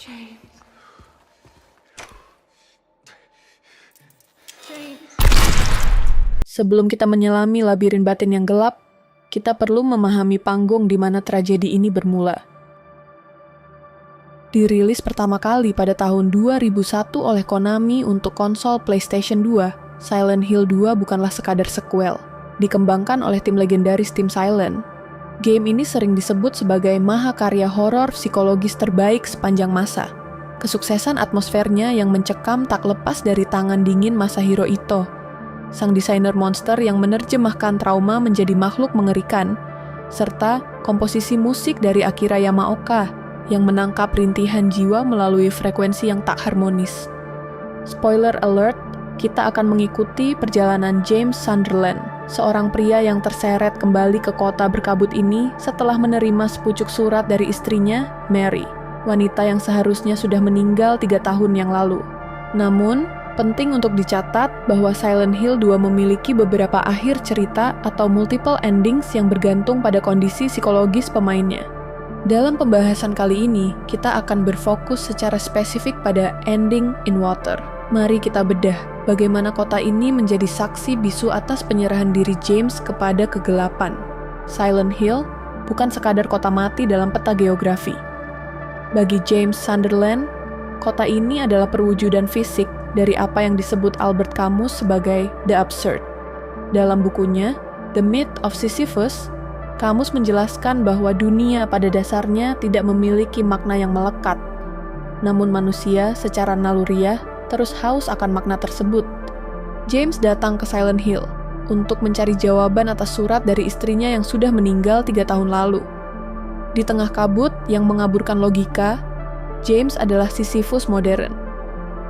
James. James. Sebelum kita menyelami labirin batin yang gelap, kita perlu memahami panggung di mana tragedi ini bermula. Dirilis pertama kali pada tahun 2001 oleh Konami untuk konsol PlayStation 2, Silent Hill 2 bukanlah sekadar sequel. Dikembangkan oleh tim legendaris Team Silent, game ini sering disebut sebagai mahakarya horor psikologis terbaik sepanjang masa. Kesuksesan atmosfernya yang mencekam tak lepas dari tangan dingin Masahiro Ito, sang desainer monster yang menerjemahkan trauma menjadi makhluk mengerikan, serta komposisi musik dari Akira Yamaoka yang menangkap rintihan jiwa melalui frekuensi yang tak harmonis. Spoiler alert, kita akan mengikuti perjalanan James Sunderland, seorang pria yang terseret kembali ke kota berkabut ini setelah menerima sepucuk surat dari istrinya, Mary, wanita yang seharusnya sudah meninggal 3 tahun yang lalu. Namun, penting untuk dicatat bahwa Silent Hill 2 memiliki beberapa akhir cerita atau multiple endings yang bergantung pada kondisi psikologis pemainnya. Dalam pembahasan kali ini, kita akan berfokus secara spesifik pada ending in water. Mari kita bedah bagaimana kota ini menjadi saksi bisu atas penyerahan diri James kepada kegelapan. Silent Hill bukan sekadar kota mati dalam peta geografi. Bagi James Sunderland, kota ini adalah perwujudan fisik dari apa yang disebut Albert Camus sebagai the absurd. Dalam bukunya, The Myth of Sisyphus, Camus menjelaskan bahwa dunia pada dasarnya tidak memiliki makna yang melekat. Namun manusia secara naluriah terus haus akan makna tersebut. James datang ke Silent Hill untuk mencari jawaban atas surat dari istrinya yang sudah meninggal 3 tahun lalu. Di tengah kabut yang mengaburkan logika, James adalah Sisyphus modern.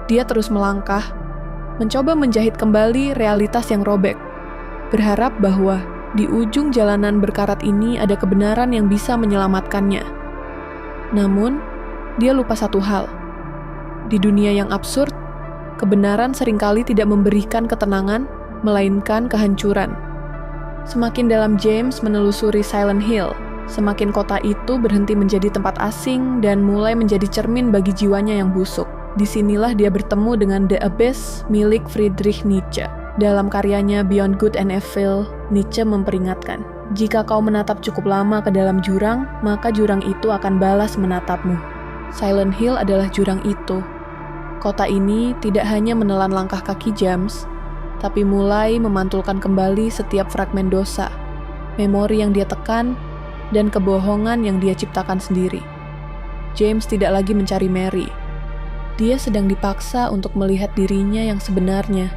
Dia terus melangkah, mencoba menjahit kembali realitas yang robek, berharap bahwa di ujung jalanan berkarat ini ada kebenaran yang bisa menyelamatkannya. Namun, dia lupa satu hal. Di dunia yang absurd, kebenaran seringkali tidak memberikan ketenangan, melainkan kehancuran. Semakin dalam James menelusuri Silent Hill, semakin kota itu berhenti menjadi tempat asing dan mulai menjadi cermin bagi jiwanya yang busuk. Disinilah dia bertemu dengan The Abyss milik Friedrich Nietzsche. Dalam karyanya Beyond Good and Evil, Nietzsche memperingatkan, jika kau menatap cukup lama ke dalam jurang, maka jurang itu akan balas menatapmu. Silent Hill adalah jurang itu. Kota ini tidak hanya menelan langkah kaki James, tapi mulai memantulkan kembali setiap fragmen dosa, memori yang dia tekan, dan kebohongan yang dia ciptakan sendiri. James tidak lagi mencari Mary. Dia sedang dipaksa untuk melihat dirinya yang sebenarnya,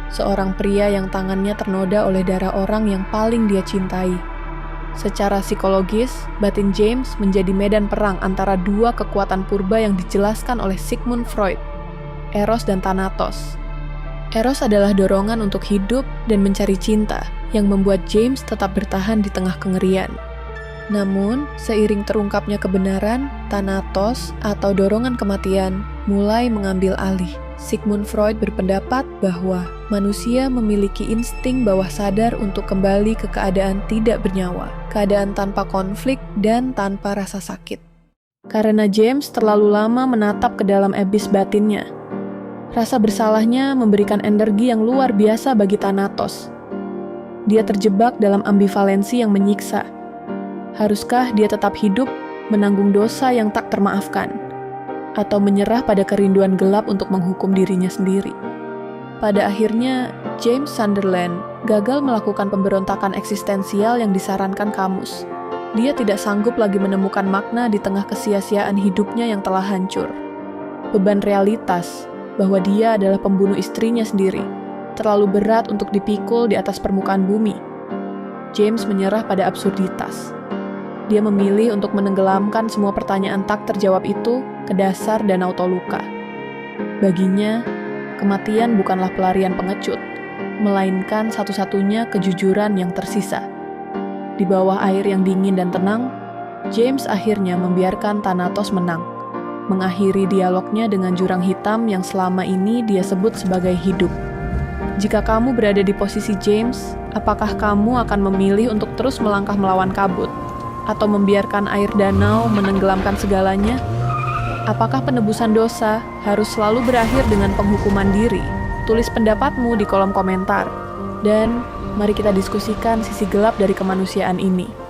seorang pria yang tangannya ternoda oleh darah orang yang paling dia cintai. Secara psikologis, batin James menjadi medan perang antara dua kekuatan purba yang dijelaskan oleh Sigmund Freud, Eros dan Thanatos. Eros adalah dorongan untuk hidup dan mencari cinta yang membuat James tetap bertahan di tengah kengerian. Namun, seiring terungkapnya kebenaran, Thanatos atau dorongan kematian mulai mengambil alih. Sigmund Freud berpendapat bahwa manusia memiliki insting bawah sadar untuk kembali ke keadaan tidak bernyawa, keadaan tanpa konflik dan tanpa rasa sakit. Karena James terlalu lama menatap ke dalam abyss batinnya, rasa bersalahnya memberikan energi yang luar biasa bagi Thanatos. Dia terjebak dalam ambivalensi yang menyiksa. Haruskah dia tetap hidup, menanggung dosa yang tak termaafkan, atau menyerah pada kerinduan gelap untuk menghukum dirinya sendiri? Pada akhirnya, James Sunderland gagal melakukan pemberontakan eksistensial yang disarankan Camus. Dia tidak sanggup lagi menemukan makna di tengah kesia-siaan hidupnya yang telah hancur. Beban realitas bahwa dia adalah pembunuh istrinya sendiri terlalu berat untuk dipikul di atas permukaan bumi. James menyerah pada absurditas. Dia memilih untuk menenggelamkan semua pertanyaan tak terjawab itu ke dasar danau Toluca. Baginya, kematian bukanlah pelarian pengecut, melainkan satu-satunya kejujuran yang tersisa. Di bawah air yang dingin dan tenang, James akhirnya membiarkan Thanatos menang, mengakhiri dialognya dengan jurang hitam yang selama ini dia sebut sebagai hidup. Jika kamu berada di posisi James, apakah kamu akan memilih untuk terus melangkah melawan kabut? Atau membiarkan air danau menenggelamkan segalanya? Apakah penebusan dosa harus selalu berakhir dengan penghukuman diri? Tulis pendapatmu di kolom komentar. Dan mari kita diskusikan sisi gelap dari kemanusiaan ini.